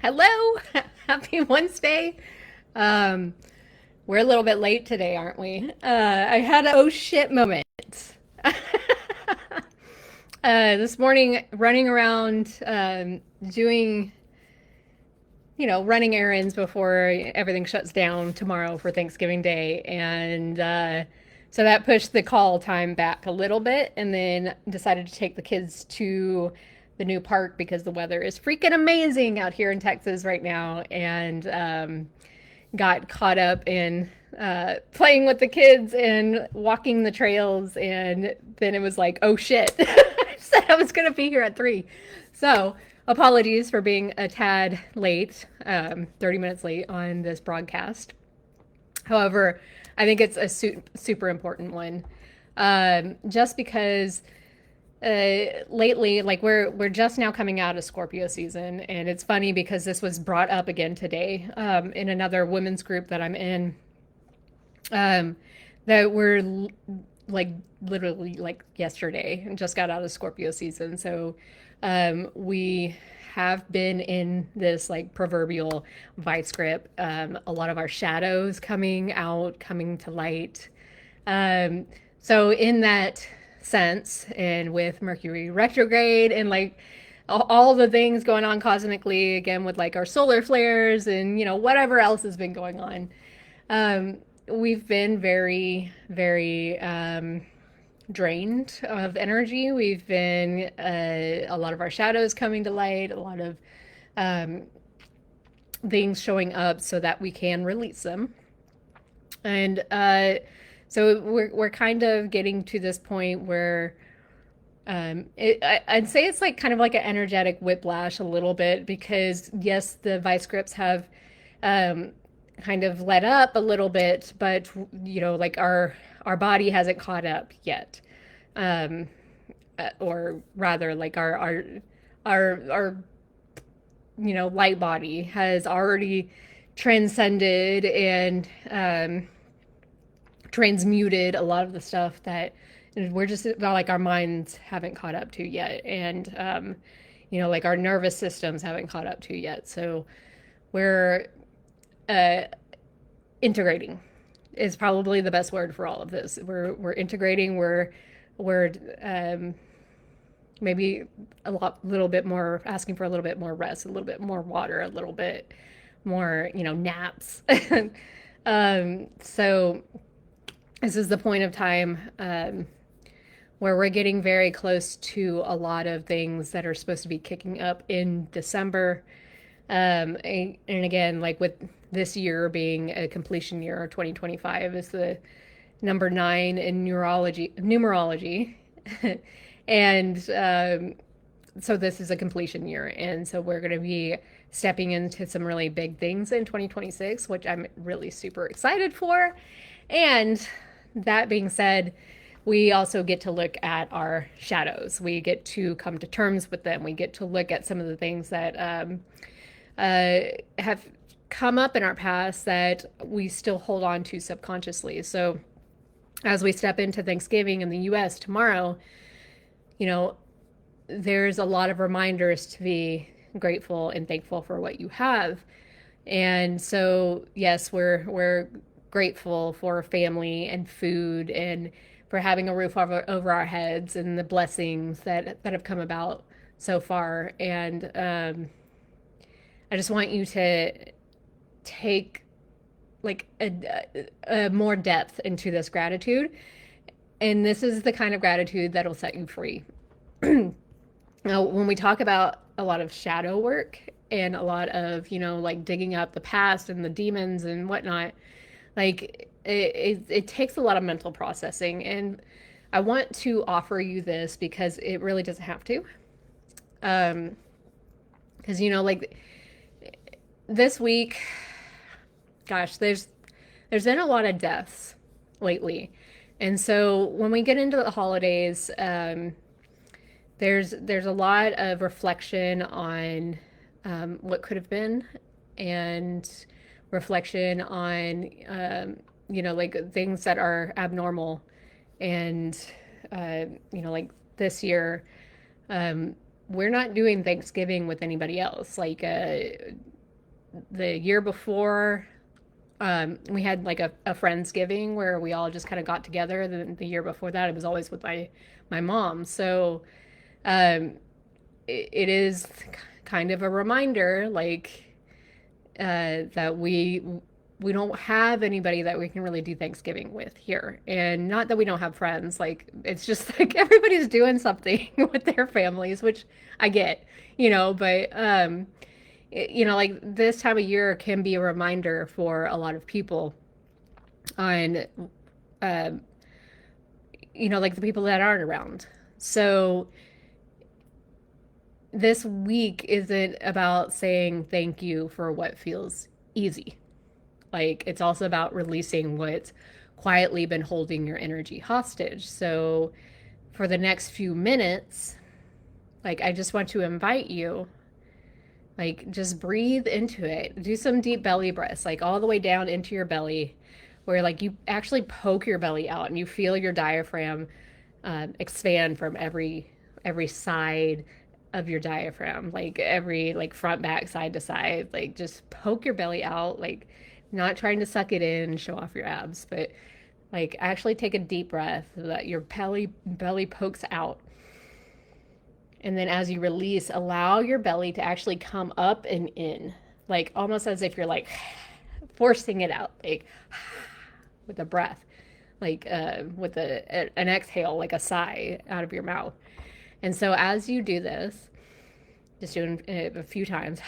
Hello, happy Wednesday. Um, we're a little bit late today, aren't we? I had a oh shit moment. This morning, running around, doing, running errands before everything shuts down tomorrow for Thanksgiving Day. And so that pushed the call time back a little bit, and then decided to take the kids to the new park because the weather is freaking amazing out here in Texas right now. And got caught up in playing with the kids and walking the trails. And then it was like, oh shit, I said I was going to be here at 3. So apologies for being a tad late, 30 minutes late on this broadcast. However, I think it's a super important one. Just because lately, like we're just now coming out of Scorpio season, and it's funny because this was brought up again today in another women's group that I'm in. Um, that we're like literally like yesterday and just got out of Scorpio season, so we have been in this like proverbial vice grip. A lot of our shadows coming out, coming to light. Um, so in that sense, and with Mercury retrograde and like all the things going on cosmically again with like our solar flares and whatever else has been going on, we've been very, very drained of energy. We've been a lot of our shadows coming to light, a lot of um, things showing up so that we can release them. And so we're kind of getting to this point where I'd say it's like kind of like an energetic whiplash a little bit, because yes, the vice grips have um, kind of let up a little bit, but like our body hasn't caught up yet, um, or rather, like our light body has already transcended and transmuted a lot of the stuff that we're just like our minds haven't caught up to yet, and like our nervous systems haven't caught up to yet. So we're uh, integrating is probably the best word for all of this. We're integrating. We're maybe little bit more asking for a little bit more rest, a little bit more water, a little bit more naps. So this is the point of time where we're getting very close to a lot of things that are supposed to be kicking up in December. And again, like with this year being a completion year, 2025 is the number 9 in numerology. And so this is a completion year. And so we're going to be stepping into some really big things in 2026, which I'm really super excited for. And that being said, we also get to look at our shadows. We get to come to terms with them. We get to look at some of the things that have come up in our past that we still hold on to subconsciously. So as we step into Thanksgiving in the US tomorrow, there's a lot of reminders to be grateful and thankful for what you have. And so, yes, we're grateful for family and food and for having a roof over our heads and the blessings that have come about so far. And I just want you to take like a more depth into this gratitude. And this is the kind of gratitude that'll set you free. Now, when we talk about a lot of shadow work and a lot of, like digging up the past and the demons and whatnot, like it takes a lot of mental processing. And I want to offer you this because it really doesn't have to. Because, like this week, gosh, there's been a lot of deaths lately. And so when we get into the holidays, there's a lot of reflection on what could have been, and reflection on like things that are abnormal, and like this year, we're not doing Thanksgiving with anybody else. Like the year before, we had like a Friendsgiving where we all just kind of got together. The year before that, it was always with my mom. So um, it is kind of a reminder, like that we don't have anybody that we can really do Thanksgiving with here. And not that we don't have friends, like it's just like everybody's doing something with their families, which I get, but like this time of year can be a reminder for a lot of people on um, like the people that aren't around. So this week isn't about saying thank you for what feels easy. Like it's also about releasing what's quietly been holding your energy hostage. So for the next few minutes, like I just want to invite you, like just breathe into it. Do some deep belly breaths, like all the way down into your belly, where like you actually poke your belly out and you feel your diaphragm expand from every side of your diaphragm, like every like front, back, side to side. Like just poke your belly out, like not trying to suck it in and show off your abs, but like actually take a deep breath so that your belly pokes out. And then as you release, allow your belly to actually come up and in, like almost as if you're like forcing it out, like with a breath, like with an exhale, like a sigh out of your mouth. And so as you do this, just doing it a few times,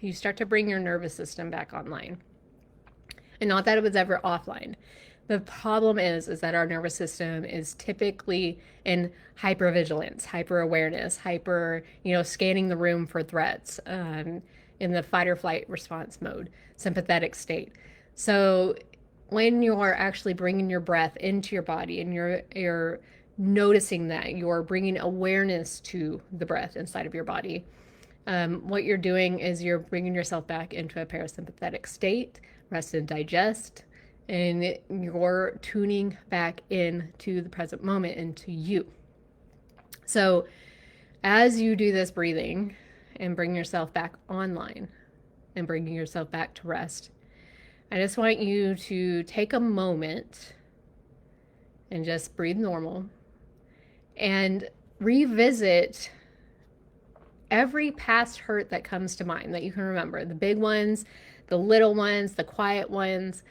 you start to bring your nervous system back online. And not that it was ever offline. The problem is that our nervous system is typically in hypervigilance, hyper awareness, hyper, scanning the room for threats, in the fight or flight response mode, sympathetic state. So when you're actually bringing your breath into your body and you're noticing that you're bringing awareness to the breath inside of your body, what you're doing is you're bringing yourself back into a parasympathetic state, rest and digest, and you're tuning back into the present moment, into you. So as you do this breathing and bring yourself back online and bringing yourself back to rest, I just want you to take a moment and just breathe normal and revisit every past hurt that comes to mind that you can remember, the big ones, the little ones, the quiet ones,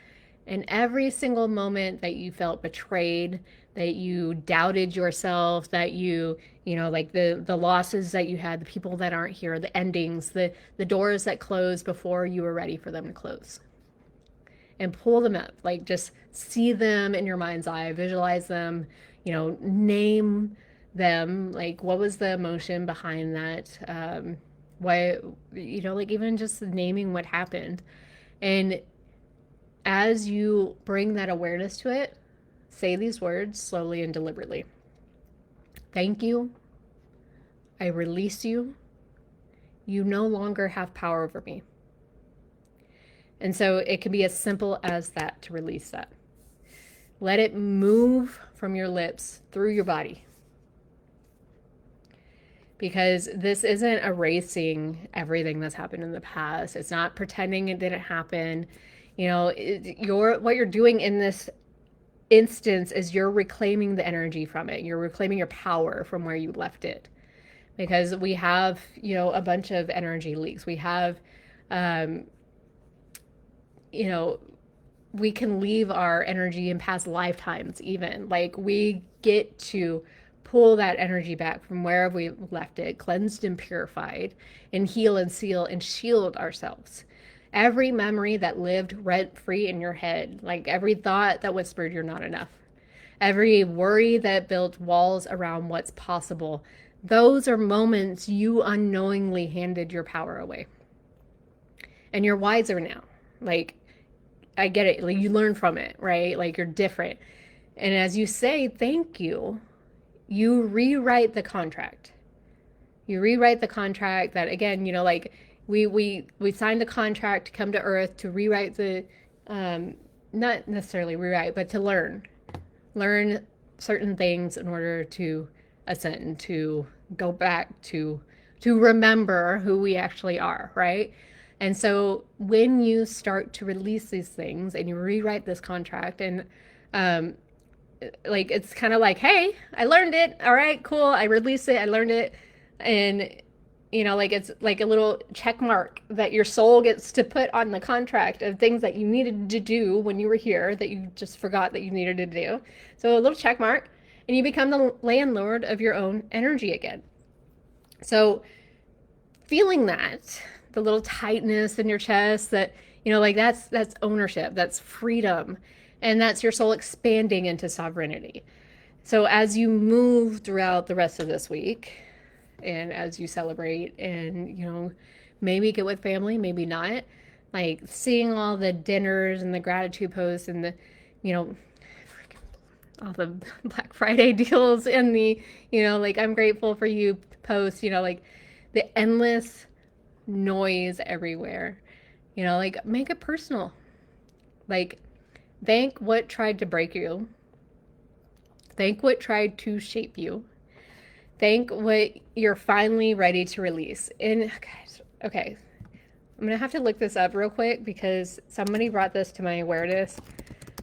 and every single moment that you felt betrayed, that you doubted yourself, that like the losses that you had, the people that aren't here, the endings, the doors that closed before you were ready for them to close. And pull them up, like just see them in your mind's eye, visualize them, name them, like what was the emotion behind that, why, like even just naming what happened. And as you bring that awareness to it, say these words slowly and deliberately. Thank you. I release you. You no longer have power over me. And so it can be as simple as that, to release that. Let it move from your lips through your body. Because this isn't erasing everything that's happened in the past. It's not pretending it didn't happen. What you're doing in this instance is you're reclaiming the energy from it. You're reclaiming your power from where you left it. Because we have, a bunch of energy leaks. We have, we can leave our energy in past lifetimes even. Like we get to pull that energy back from wherever we left it, cleansed and purified, and heal and seal and shield ourselves. Every memory that lived rent-free in your head, like every thought that whispered you're not enough, every worry that built walls around what's possible, those are moments you unknowingly handed your power away. And you're wiser now. Like, I get it. Like, you learn from it, right? Like, you're different. And as you say thank you, you rewrite the contract. You rewrite the contract that, again, like We signed the contract to come to Earth to rewrite the, um, not necessarily rewrite, but to learn certain things in order to ascend, to go back to remember who we actually are, right? And so when you start to release these things and you rewrite this contract, and um, like it's kind of like, hey, I learned it. All right, cool. I released it. I learned it. And like it's like a little check mark that your soul gets to put on the contract of things that you needed to do when you were here that you just forgot that you needed to do. So a little check mark, and you become the landlord of your own energy again. So feeling that, the little tightness in your chest, that like that's ownership, that's freedom, and that's your soul expanding into sovereignty. So as you move throughout the rest of this week, and as you celebrate, and maybe get with family, maybe not, like seeing all the dinners and the gratitude posts and the you know all the Black Friday deals and the like I'm grateful for you posts, like the endless noise everywhere, like make it personal. Like, thank what tried to break you, thank what tried to shape you, thank what you're finally ready to release. And guys, okay, I'm gonna have to look this up real quick because somebody brought this to my awareness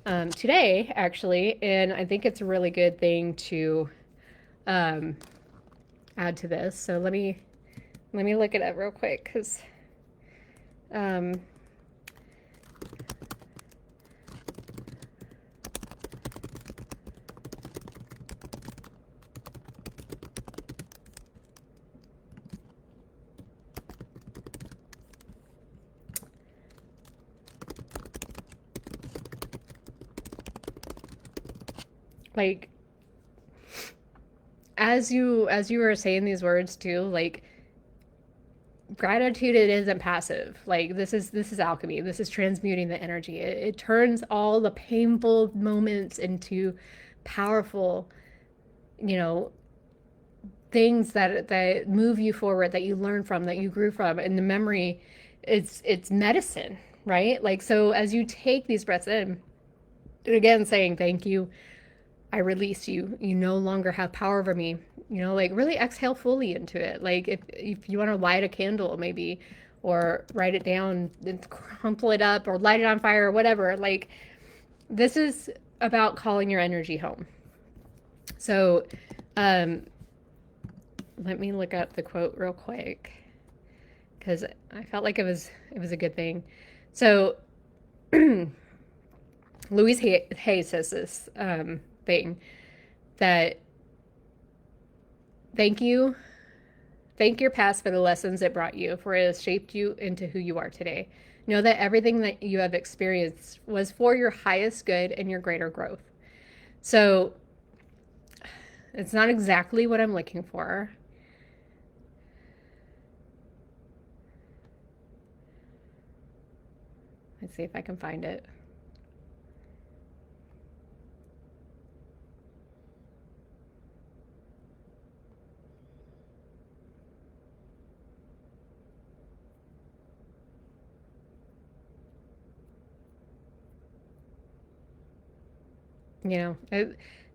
today, actually, and I think it's a really good thing to add to this. So let me look it up real quick because um, like as you were saying these words too, like gratitude, it isn't passive. Like this is alchemy, this is transmuting the energy. It turns all the painful moments into powerful, you know things that move you forward, that you learn from, that you grew from. And the memory, it's medicine, right? Like, so as you take these breaths in, again saying thank you, I release you. You no longer have power over me. Like really exhale fully into it. Like if you want to light a candle, maybe, or write it down and crumple it up or light it on fire or whatever. Like, this is about calling your energy home. So, let me look up the quote real quick because I felt like it was a good thing. So, Louise Hay says this thing that thank you, thank your past for the lessons it brought you, for it has shaped you into who you are today. Know that everything that you have experienced was for your highest good and your greater growth. So it's not exactly what I'm looking for. Let's see if I can find it.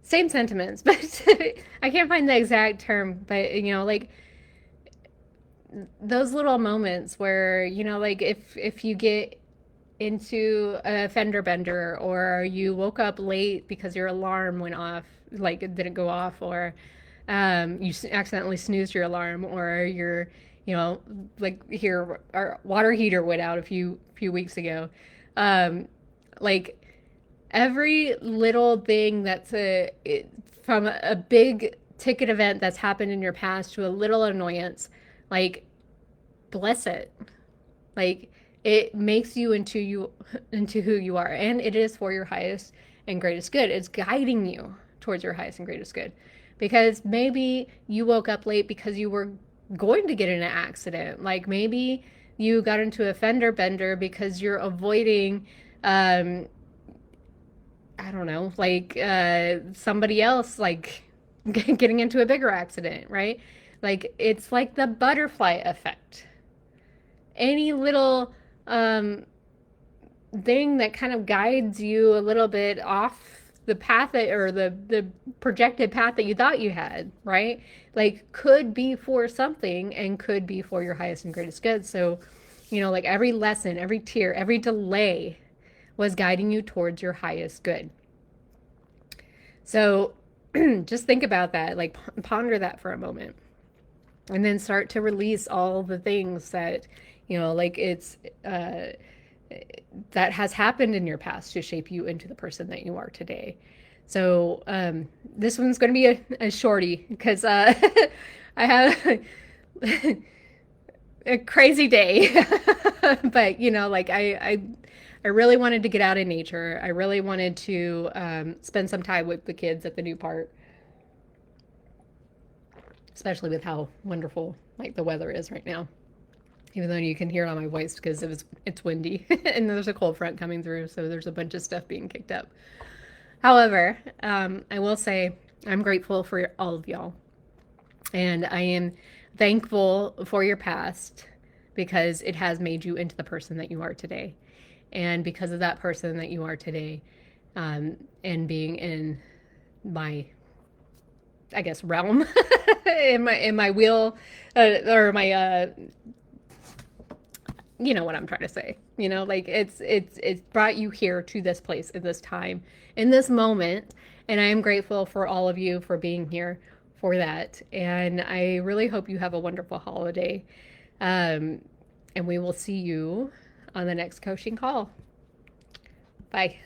Same sentiments, but I can't find the exact term. But like those little moments where like if you get into a fender bender, or you woke up late because your alarm went off, like it didn't go off, or you accidentally snoozed your alarm, or like here our water heater went out a few weeks ago. Like every little thing from a big ticket event that's happened in your past to a little annoyance, like bless it. Like, it makes you into who you are, and it is for your highest and greatest good. It's guiding you towards your highest and greatest good. Because maybe you woke up late because you were going to get in an accident. Like, maybe you got into a fender bender because you're avoiding I don't know, like somebody else, like getting into a bigger accident, right? Like, it's like the butterfly effect. any little um, thing that kind of guides you a little bit off the path that, or the projected path that you thought you had, right? Like could be for something and could be for your highest and greatest good. So, like every lesson, every tear, every delay was guiding you towards your highest good. So just think about that, like ponder that for a moment, and then start to release all the things that, like it's that has happened in your past to shape you into the person that you are today. So this one's going to be a shorty because I have a crazy day, but like I really wanted to get out in nature. I really wanted to spend some time with the kids at the new park, especially with how wonderful like the weather is right now. Even though you can hear it on my voice because it's windy and there's a cold front coming through, so there's a bunch of stuff being kicked up. However, I will say I'm grateful for all of y'all, and I am thankful for your past because it has made you into the person that you are today. And because of that person that you are today, and being in my, I guess, realm, in my wheel, or my you know what I'm trying to say. Like it's brought you here to this place in this time, in this moment, and I am grateful for all of you for being here for that. And I really hope you have a wonderful holiday. And we will see you on the next coaching call. Bye.